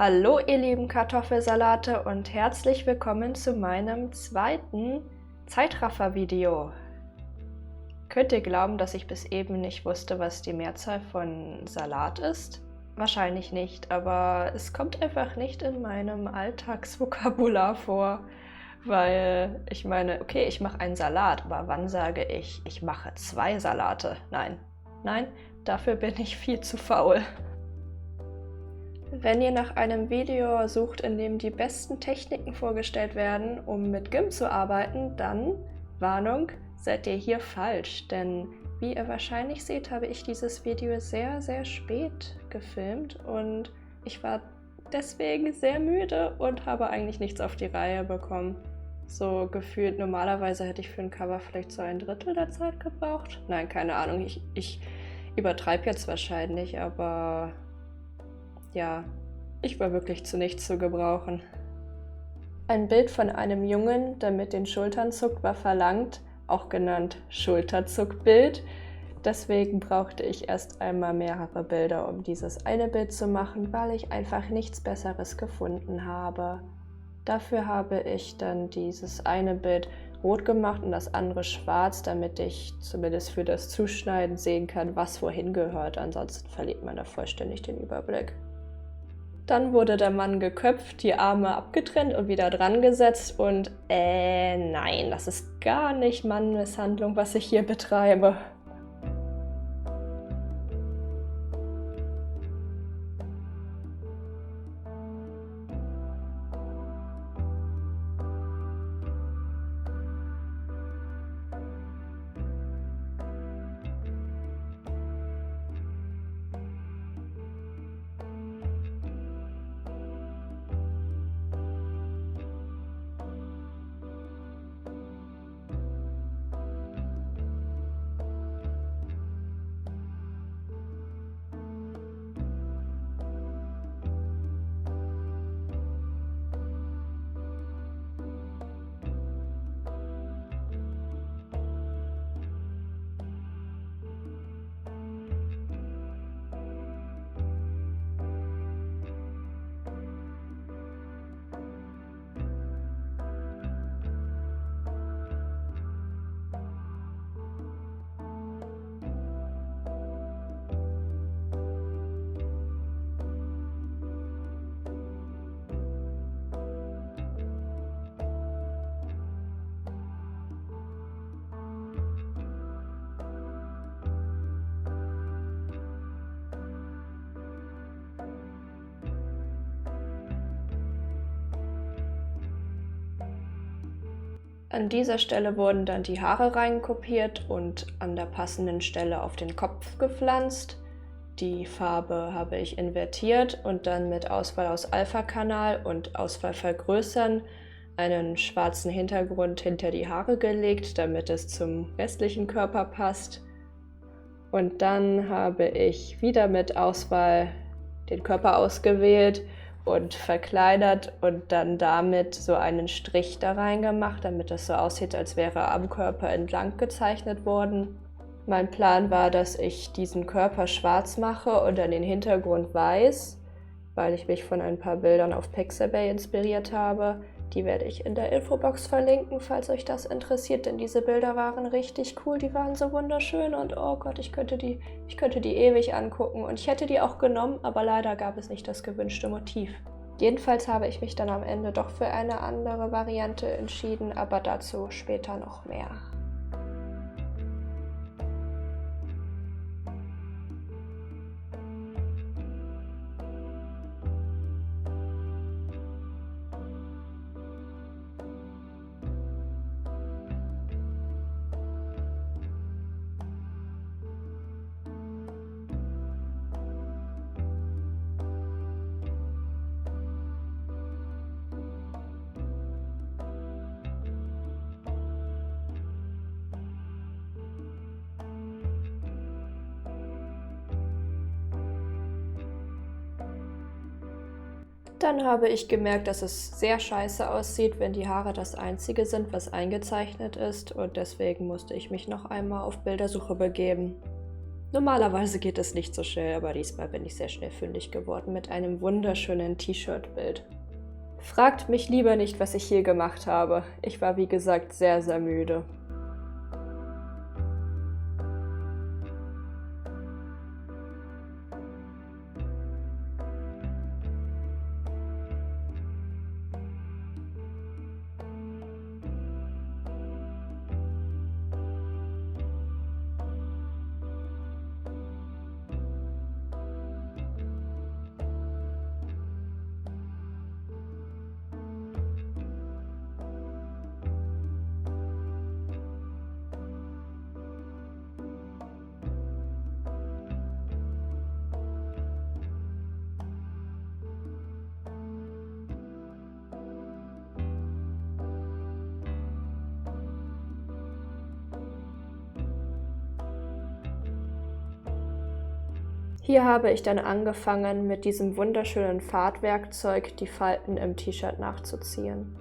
Hallo ihr lieben Kartoffelsalate und herzlich willkommen zu meinem zweiten Zeitraffer-Video. Könnt ihr glauben, dass ich bis eben nicht wusste, was die Mehrzahl von Salat ist? Wahrscheinlich nicht, aber es kommt einfach nicht in meinem Alltagsvokabular vor, weil ich meine, okay, ich mache einen Salat, aber wann sage ich mache 2 Salate? Nein, dafür bin ich viel zu faul. Wenn ihr nach einem Video sucht, in dem die besten Techniken vorgestellt werden, um mit GIMP zu arbeiten, dann, Warnung, seid ihr hier falsch, denn wie ihr wahrscheinlich seht, habe ich dieses Video sehr, sehr spät gefilmt und ich war deswegen sehr müde und habe eigentlich nichts auf die Reihe bekommen. So gefühlt, normalerweise hätte ich für ein Cover vielleicht so 1/3 der Zeit gebraucht. Nein, keine Ahnung, ich übertreibe jetzt wahrscheinlich, aber ja, ich war wirklich zu nichts zu gebrauchen. Ein Bild von einem Jungen, der mit den Schultern zuckt, war verlangt, auch genannt Schulterzuckbild. Deswegen brauchte ich erst einmal mehrere Bilder, um dieses eine Bild zu machen, weil ich einfach nichts Besseres gefunden habe. Dafür habe ich dann dieses eine Bild rot gemacht und das andere schwarz, damit ich zumindest für das Zuschneiden sehen kann, was wohin gehört. Ansonsten verliert man da vollständig den Überblick. Dann wurde der Mann geköpft, die Arme abgetrennt und wieder dran gesetzt und nein, das ist gar nicht Mannmisshandlung, was ich hier betreibe. An dieser Stelle wurden dann die Haare reinkopiert und an der passenden Stelle auf den Kopf gepflanzt. Die Farbe habe ich invertiert und dann mit Auswahl aus Alpha-Kanal und Auswahl vergrößern einen schwarzen Hintergrund hinter die Haare gelegt, damit es zum restlichen Körper passt. Und dann habe ich wieder mit Auswahl den Körper ausgewählt und verkleinert und dann damit so einen Strich da rein gemacht, damit es so aussieht, als wäre am Körper entlang gezeichnet worden. Mein Plan war, dass ich diesen Körper schwarz mache und dann den Hintergrund weiß, weil ich mich von ein paar Bildern auf Pixabay inspiriert habe. Die werde ich in der Infobox verlinken, falls euch das interessiert, denn diese Bilder waren richtig cool, die waren so wunderschön und oh Gott, ich könnte die ewig angucken und ich hätte die auch genommen, aber leider gab es nicht das gewünschte Motiv. Jedenfalls habe ich mich dann am Ende doch für eine andere Variante entschieden, aber dazu später noch mehr. Dann habe ich gemerkt, dass es sehr scheiße aussieht, wenn die Haare das Einzige sind, was eingezeichnet ist, und deswegen musste ich mich noch einmal auf Bildersuche begeben. Normalerweise geht es nicht so schnell, aber diesmal bin ich sehr schnell fündig geworden mit einem wunderschönen T-Shirt-Bild. Fragt mich lieber nicht, was ich hier gemacht habe. Ich war wie gesagt sehr, sehr müde. Hier habe ich dann angefangen, mit diesem wunderschönen Fahrtwerkzeug die Falten im T-Shirt nachzuziehen.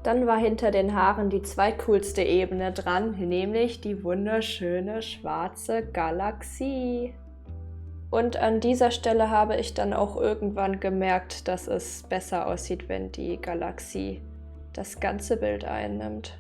Dann war hinter den Haaren die zweitcoolste Ebene dran, nämlich die wunderschöne schwarze Galaxie. Und an dieser Stelle habe ich dann auch irgendwann gemerkt, dass es besser aussieht, wenn die Galaxie das ganze Bild einnimmt.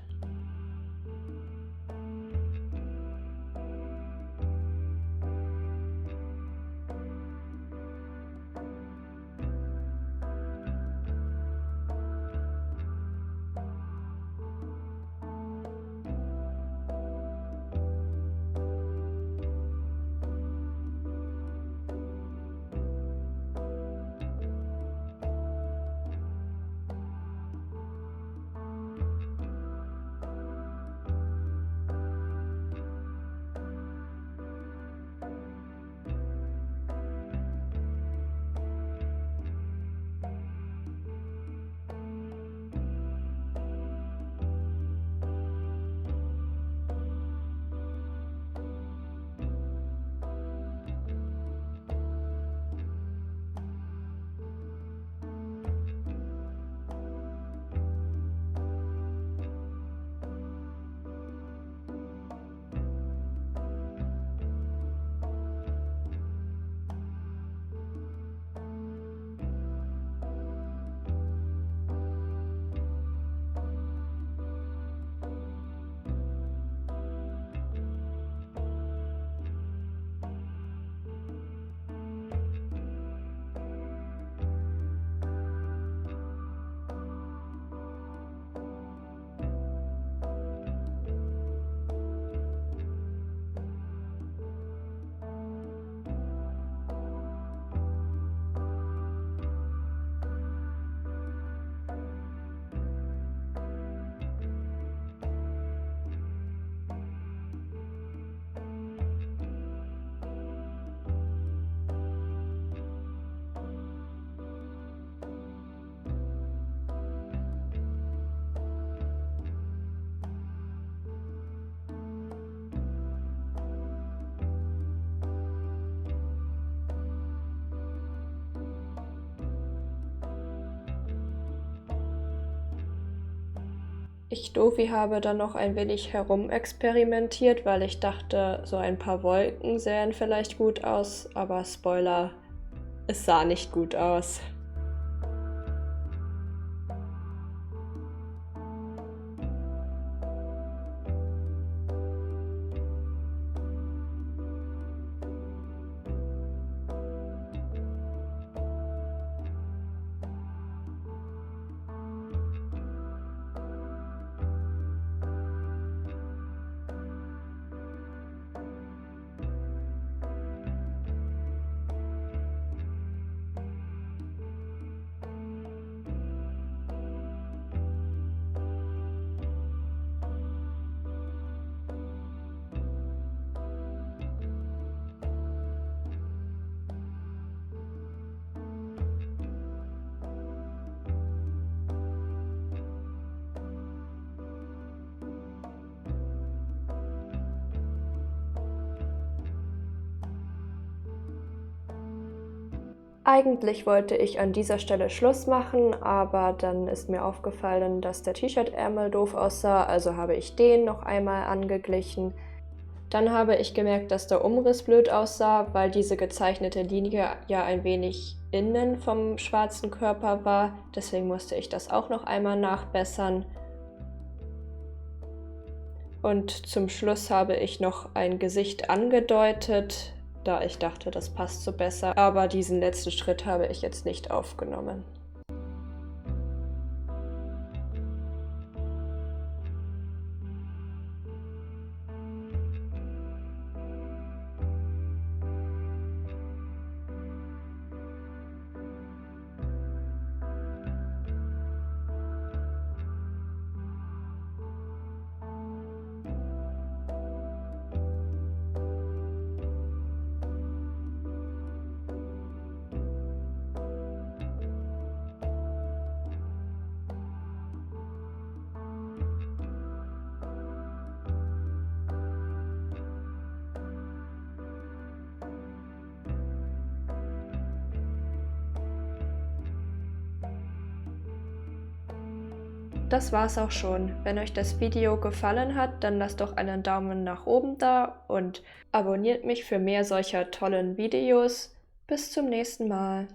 Ich Doofi habe dann noch ein wenig herumexperimentiert, weil ich dachte, so ein paar Wolken sähen vielleicht gut aus, aber Spoiler, es sah nicht gut aus. Eigentlich wollte ich an dieser Stelle Schluss machen, aber dann ist mir aufgefallen, dass der T-Shirt-Ärmel doof aussah, also habe ich den noch einmal angeglichen. Dann habe ich gemerkt, dass der Umriss blöd aussah, weil diese gezeichnete Linie ja ein wenig innen vom schwarzen Körper war, deswegen musste ich das auch noch einmal nachbessern. Und zum Schluss habe ich noch ein Gesicht angedeutet, da ich dachte, das passt so besser, aber diesen letzten Schritt habe ich jetzt nicht aufgenommen. Das war's auch schon. Wenn euch das Video gefallen hat, dann lasst doch einen Daumen nach oben da und abonniert mich für mehr solcher tollen Videos. Bis zum nächsten Mal.